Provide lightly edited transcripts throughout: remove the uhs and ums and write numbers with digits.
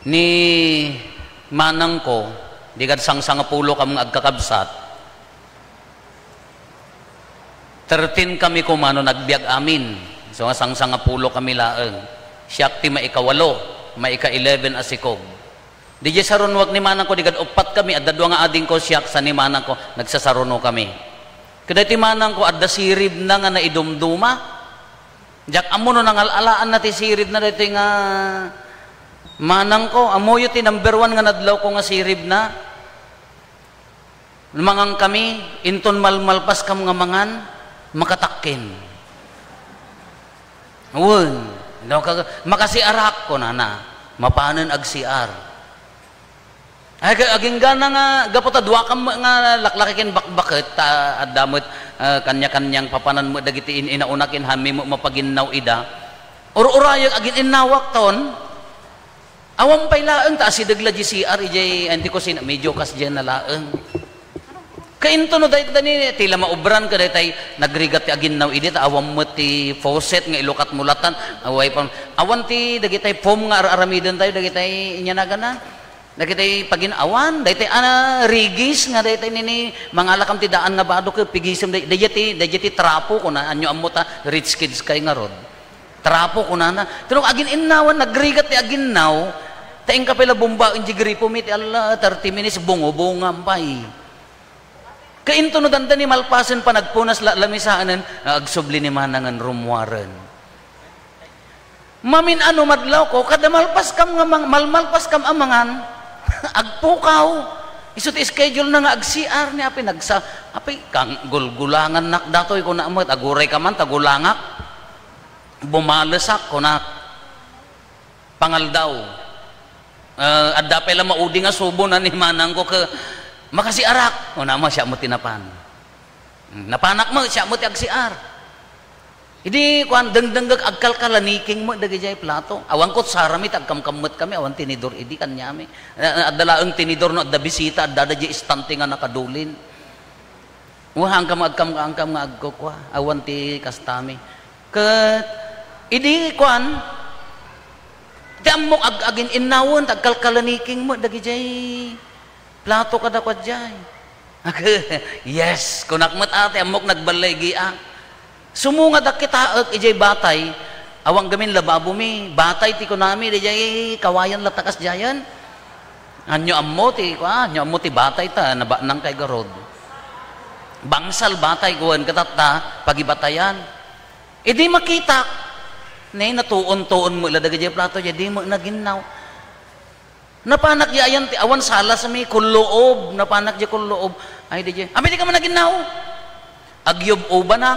ni manang ko di kad sang pulo kam nga agkakabsat 13 kami kumano nagbiag amin so nga sang pulo kami laeng siya ti maikawalo maika-11 asikog di sarunwag ni manang ko di kad upat kami adda dua nga ading ko siya sa ni manang ko nagsasaruno kami kada ti manang ko adda sirib na nga naidumduma jak amo no nangalalaan na ti sirib na dito nga manang ko amo yu ti number 1 nga nadlaw ko nga sirib na mangang kami inton malmalpas kam nga mangan makatakken awon no makasiarak ko na mapanen agsiar ay aging gana nga gapota duwa kam nga laklakikin bakbakit adamot kanya-kanyang papanan mo dagiti inaunakin hami mo mapaginnaw ida ururayag agin inawak ton awam pay laeng ta si dagla GCR ijay anti ko sin medyo kas diyan na laeng kainto no dayt dani tila maubran ka daytay nagrigat ti aginnaw idi ta awam mo ti faucet nga ilukat mulatan away pa awan ti dagitay foam nga aramiden tayo dagitay inyanagan dagitay paginawan daytay rigis nga daytay nini mangalakam ti daan nga bado ke pigisem dayjati trapo kuna anyo ammo ta rich kids kay nga rod trapo kuna na pero agin innawan nagrigat ti aginnaw taing kapila bomba inji gripo mit Allah 30 minutes bungo-bunga pay kainto no danda ni malpasen pa nagpunas lamisaanen agsubli ni manangan rumwaren mamin ano madlaw ko kada malpas kam nga malmalpas kam amangan agpukaw iso ti schedule na nga agsiar ni api nagsa api kang gulgulangan nak datoy ko na mo aguray ka man tagulangak bumalesak ko na pangaldaw adda pala maudi nga subo na ni manang ko ke makasiarak o na mo siya mo tinapan napanak mo siya mo ti agsiar hindi kuan dengdenggag agkalkalaniking mo dagijay plato awan ko saramit agkamkammet kami awan tinidor idi kanyami adalaeng tinidor no adda bisita adda di istante nga nakadulin wahang kam agkam nga agkokwa awan ti kastami ket idi kuan ti amok agin innawon agkalkalaniking mo dagijay plato kada kwadjay yes kunakmet ate amok nagbalay gia sumunga dakita ijay batay awang gamin lababo mi batay ti kunami dijay kawayan latakas jayan anyo ammo ti batay ta nabanang kay garod bangsal batay kuan katatta pagibatayan idi makita nay natuon-tuon mo ila dagiti plato jadi mo naginnaw napanak yayan ti awan sala sa mi kuloob napanak di kuloob ay dijay ami di ka man naginnaw agyob ubanak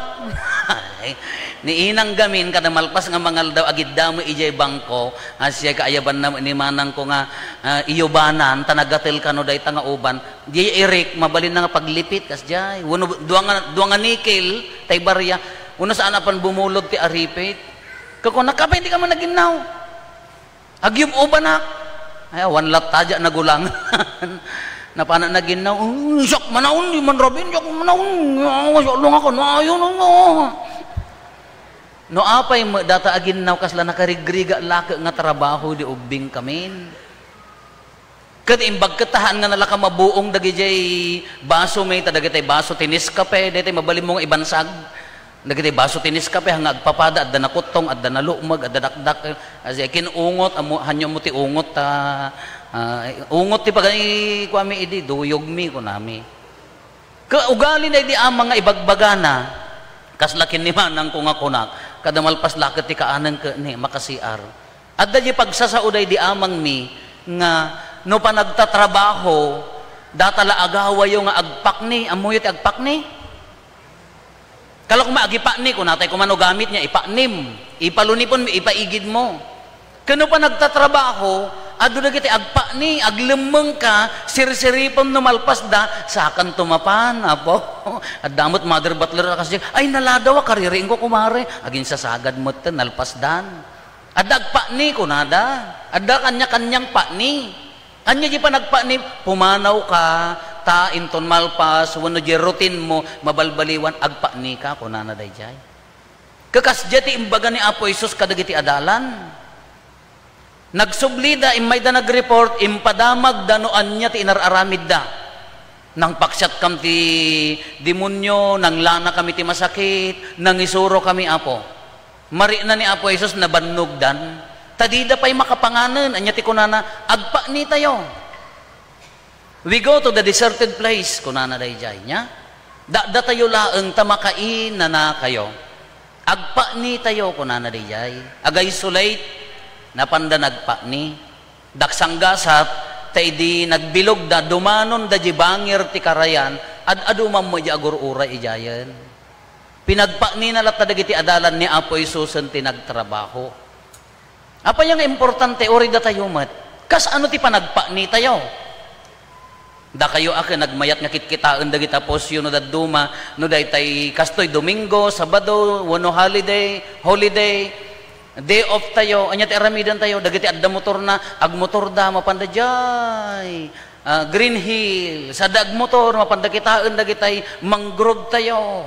ni inang gamin kada malpas nga mangal daw agid damo ijay bangko asya kaayaban na ni manang ko nga iyobanan tanagatel kano day tanga uban di Eric mabalin na nga paglipit kas jay duwa nga nikel tay barya uno saan apan bumulog ti aripit kako nakapay di ka man naginnaw agyob ubanak ay awan lataja nagulang napana naginaw sak manaon di man Robin sak manaon wasalong ako no ayo no apay data aginaw kasla nakarigriga lake nga trabaho di ubing kamin ket imbag ketahan nga nalaka mabuong dagijay baso may dagitay baso tinis kape daytay mabalim mo nga ibansag dagitay baso tinis kape hanga agpapada adda nakutong adda nalumag adda dakdak asya kinungot amo hanyo mo ti ungot ta ungot ti pagani kwami idi duyog mi kunami kaugali na idi amang nga ibagbagana kaslakin ni manang ko nga kunak kada malpas laket ti kaanan ke ni makasiar adda di pagsasauday di amang mi nga no pa nagtatrabaho datala agawayo nga agpakni amuyo ti agpakni kala kung maagipakni kun natay kumano gamit niya ipaknim ipalunipon ipaigid mo kano pa nagtatrabaho adu dagiti agpakni aglemeng ka sirsiripon no malpas da sakan tumapan apo adamot mother butler kasi ay naladaw kaririin ko kumare agin sasagad mo ten nalpas dan adag pakni kunada ada kanya-kanyang pakni anya di pa nagpakni pumanaw ka ta inton malpas wano di routine mo mabalbaliwan agpakni ka kunana dayjay kakasjati imbaga ni Apo Isus kadagiti adalan Nagsublida, imay da nag-report, impadamag danoan niya ti inararamid da. Nang paksyat kam ti demonyo, nang lana kami ti masakit, nang isuro kami apo. Mari na ni Apo Jesus na banugdan, tadida pa'y makapanganan, anya ti kunana, agpa ni tayo. We go to the deserted place, kunana dayjay niya. Da tayo laeng tamakain na kayo. Agpa ni tayo, kunana dayjay. Aga-isolate, napanda nagpa ni. Daksanggasat, tay di nagbilog da, dumanon da jibangir ti karayan, ad-adumam mo di agur-ura ijayan. Pinagpa ni nalat na dagiti adalan ni Apo Isusen ti nagtrabaho. Apa yung importante, ori da tayo mat. Kas ano ti panagpa ni tayo? Da kayo akin nagmayat nga kitkitaan dagiti posyo no daduma, no daytay kastoy Domingo, Sabado, wano holiday, day off tayo, anya ti aramidan tayo, dagiti adda motor na, agmotor da, mapandajay, Green Hill, sa dagmotor, mapandakitaan dagitay, mangrove tayo.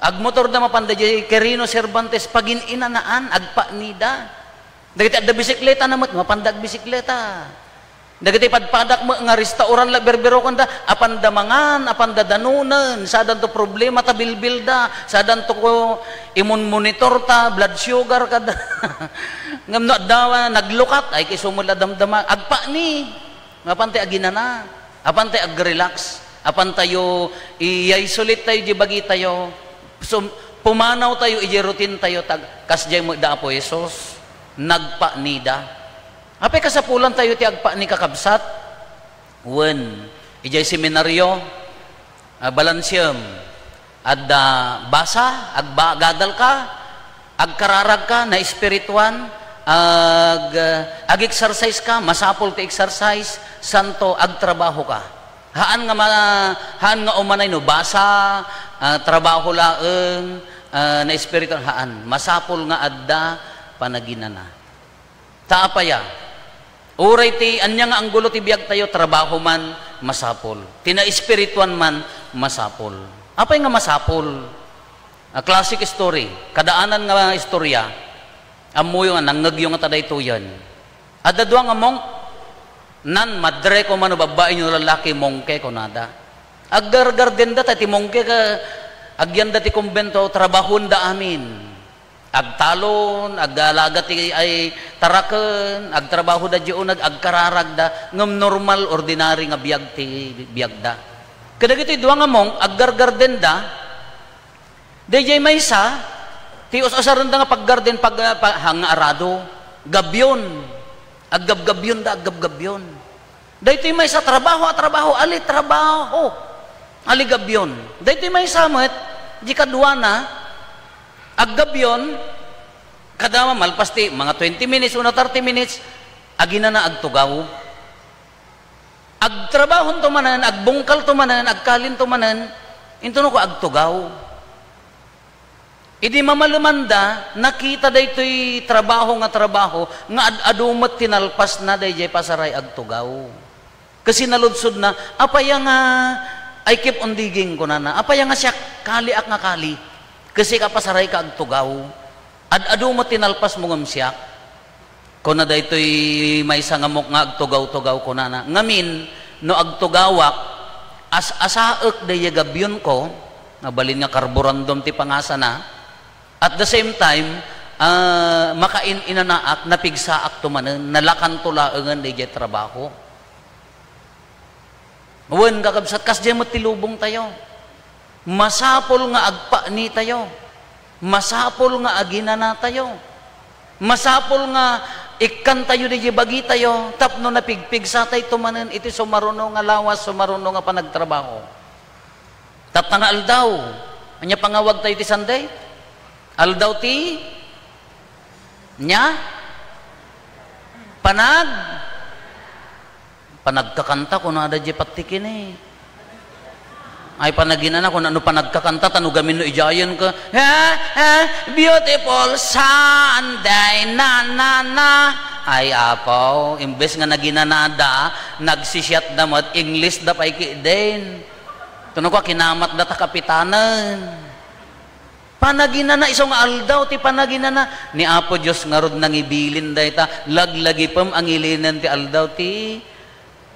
Agmotor da mapandajay, Quirino Cervantes, pagin-inanaan, agpa nida. Dagiti adda bisikleta namat, mapandag bisikleta. Dagiti padpadak mo nga restauran la berbero kanda, apanda mangan, apanda danunan, sadan to problema ta bilbilda, sadan to ko immune monitor ta, blood sugar kada. Ngam no dawa naglukat ay kisumula damdama, agpa ni. Mapante aginana, apante ag-relax, apan tayo i-isolate tayo di bagi tayo. So, pumanaw tayo, i-routine tayo, kasjay mo da Apo Jesus, nagpa nida. Apay kasapulan tayo ti agpa ni kakabsat, wen, ijay seminaryo, balansyem, adda basa, agbagadal ka, agkararag ka, na espirituan, ag-exercise ka, masapol ti exercise, santo, agtrabaho ka. Haan nga umanay no basa, trabaho laeng, na espiritu haan, masapol nga adda panaginana. Taapaya, uray ti anya nga anggulo ti biag tayo, trabaho man masapol, tina espirituan man masapol. Apay nga masapol? Classic story, kadaanan nga istorya, amuyo nga nangagyo nga taday tuyan. Adda duwa nga monk, nan madre ko man babae nyo lalaki mongke ko nada. Aggargarden da ti mongke ka agyan da ti kumbento trabahon da amin. Agtalon, agalaga ti ay taraken, agtrabaho da diyon agkararag da ngem normal ordinary nga biag ti biag da. Kadagiti duwa nga mong aggargarden da DJ maysa ti usaran da nga paggarden pag hanga arado gabyon. Aggab-gabyon da, aggab-gabyon. Dahito may sa trabaho, ali trabaho. Ali gabyon. Dahito may samet, di kadwana, aggabyon, kadama malpasti, mga 20 minutes, 30 minutes, agina na agtugaw. Agtrabahon tumanan, agbungkal tumanan, agkalin tumanan, ito ko agtugaw. Idi mamalumanda, nakita daytoy trabaho nga adumat tinalpas na dayjay pasaray agtugaw. Kasi naludsod na, apaya nga, I keep on digging ko na, apaya nga siya kali ak nga kali. Kasi kapasaray ka agtugaw. Adumat tinalpas mo ngam siya. Kung na daytoy may sangamok nga agtugaw-tugaw ko na. Ngamin, no agtugawak, asaek dayjay gabyon ko, nabalin nga karburandom ti pangasa na, at the same time, makain-inanaak, napigsaak tumanan, nalakan tulaangan di jay trabaho. Wen kakabsat, kas jay matilubong tayo. Masapol nga agpa ni tayo. Masapol nga aginana tayo. Masapol nga ikan tayo di jay bagi tayo. Tapno napigpigsa tayo tumanan, iti sumaruno nga lawas, sumaruno nga panagtrabaho. Tapno nga aldaw, anya pangawag tayo ti Sunday? Aldaw ti nya panagkakanta kung ada di patikin ay panaginan kung ano panagkakanta tanugamin no ijayan ka beautiful Sunday na ay apaw imbes nga naginanada nagsisiyat damat English da paiki din tuno ko kinamat da ta kapitanan Panaginana iso nga aldaw ti panaginana ni Apo Dios nga rod nangibilin dayta laglagi pem ang ilinan ti aldaw ti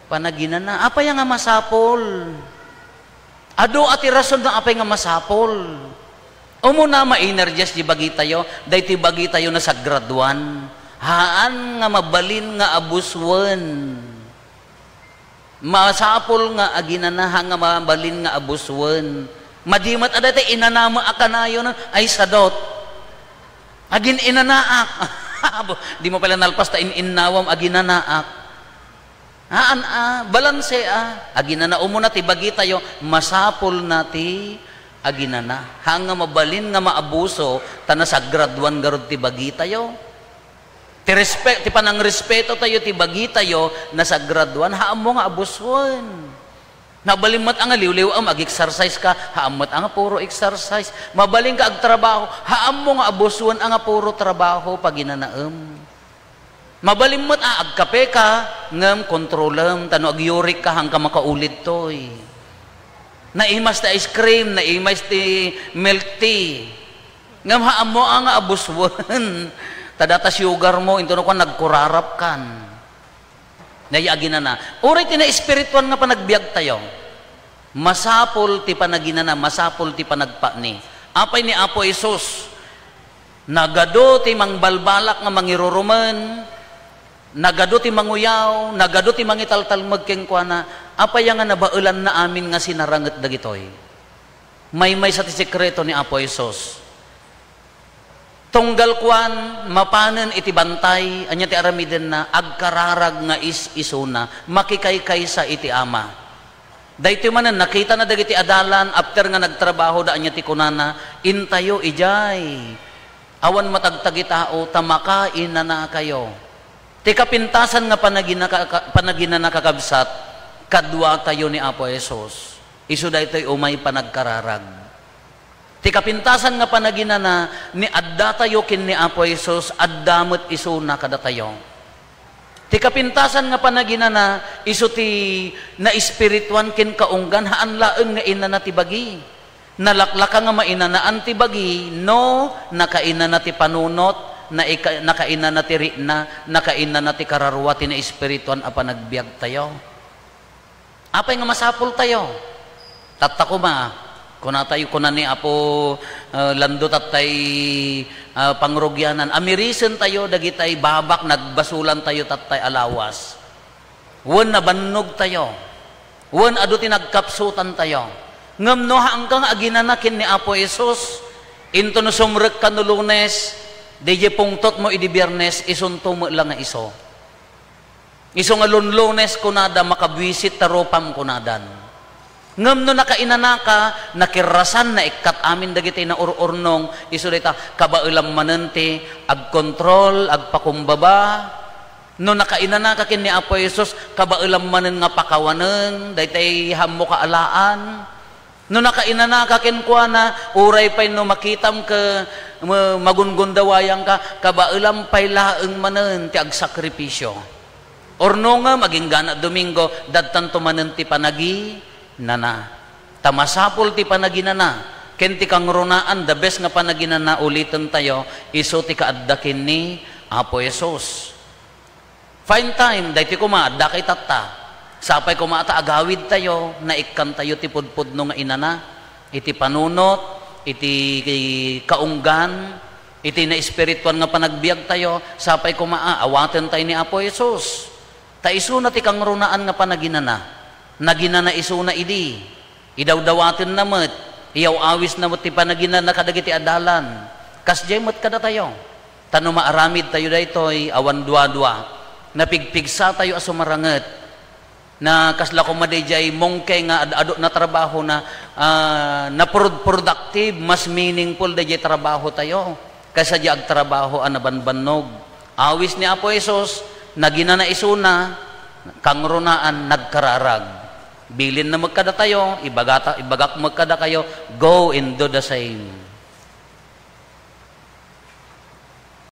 panaginana. Apay nga masapol? Ado ati rason ng apay nga masapol. Umuna ma-energies di bagi tayo, day ti bagi tayo na sa graduan. Haan nga mabalin nga abuswan. Masapol nga aginana nga mabalin nga abuswan. Madimat ada tayo inanama akanayo na ay sadot. Agin inanaak. Di mo pala nalpas ta innawam aginanaak. Haan balanse aginana umuna ti bagi tayo masapol nati aginana. Hanga mabalin nga maabuso tana sa graduan garod ti bagi tayo. Ti panang respeto tayo ti bagi tayo na sa graduan haam mo nga abuson. Nabalimmat ang liw-liw mag-exercise ka, haammat ang puro exercise. Mabaling ka ag trabaho, haam mo nga abusuan ang puro trabaho pag ginanaam. Mabalimmat ag kape ka, ngam kontrolam, tano ag yurik ka hangka makaulit toy. Naimas ta ice cream, naimas ti milk tea. Ngam haam mo ang abusuan. Tadata sugar mo, into no ka nagkurarap kan. Nayagina na. Uray ti na espirituan nga panagbiag tayo. Masapol ti panaginana, masapol ti panagpani. Apay ni Apo Isus. Nagado ti mangbalbalak nga mangiruruman. Nagado ti manguyaw, nagado ti mangitaltal magkengkwana. Apay nga nabaulan na amin nga sinaranget dagitoy. May sa ti sekreto ni Apo Isus. Tunggal kuan mapanen iti bantay anya ti aramiden na agkararag nga isuna makikaykay sa iti ama. Daytoy manen nakita na dagiti adalan after nga nagtrabaho da anya ti kunana intayo ijay. Awan matagtagi tao tamakain na kayo. Ti kapintasan nga panagina nakakabsat kadwa tayo ni Apo Hesus. Isu daytoy umay panagkararag. Ti kapintasan nga panaginana ni adda tayo kin ni Apo Hesus addamot isuna kada tayo. Ti kapintasan nga panaginana isu ti na espirituan kin kaunggan haan laeng nga inana ti bagi. Nalaklaka nga mainanaan ti bagi no nakainana ti panunot nakainana ti rikna nakainana ti kararwa ti na espirituan a panagbiag tayo. Apay nga masapol tayo. Tatakuma kuna tayo kuna ni Apo lando tatay pangrugyanan amirisen tayo dagitay babak nagbasulan tayo tatay alawas wen nabannog tayo wen adu ti nagkapsutan tayo ngem no hanggang aginanakin ni Apo Hesus into no sumrek ka no Lunes DJ pungtot mo idi Biyernes isunto mo lang nga iso nga Lunes kunada makabwisit taropam kunadan. Ngam no nakainanaka, nakirasan na ikat amin dagiti na urnong iso dita kabailam manente, ag kontrol, ag pakumbaba. No nakainanaka kin ni Apo Hesus, kabailam manen nga pakawanen, daytay hammo kaalaan. No nakainanaka kin kuana, uray pay no makitam ka magungundawayang ka, kabailam pay laeng manen ti ag sakripisyo. Orno nga maging gana Domingo, dadtan tumanen ti panagi nana tamasapol ti panaginana ken ti kangrunaan the best nga panaginana ulitin tayo iso ti kaaddakin ni Apo Hesus. Fine time dayti kumaadda kay tatta sapay kumata agawid tayo naikkan tayo ti pudpudno nga inana iti panunot iti kaunggan iti na espirituan nga panagbiag tayo sapay kumaa awaten tayo ni Apo Hesus. Ta iso na ti kangrunaan nga panaginana naginana isuna idi idawdawatin namet iyaw awis namet ti panaginana kadagiti adalan kasjay met kada tayo tano maaramid tayo daytoy awan dua-dua napigpigsa tayo asumaranget na kasla ko madayjay mongkay nga ado na trabaho na productive mas meaningful dayjay trabaho tayo kaysa di ag trabaho anabanbannog awis ni Apo Hesus naginana isuna kangrunaan nagkararag. Bilin na magkada tayo, ibagak magkada kayo, go and do the same.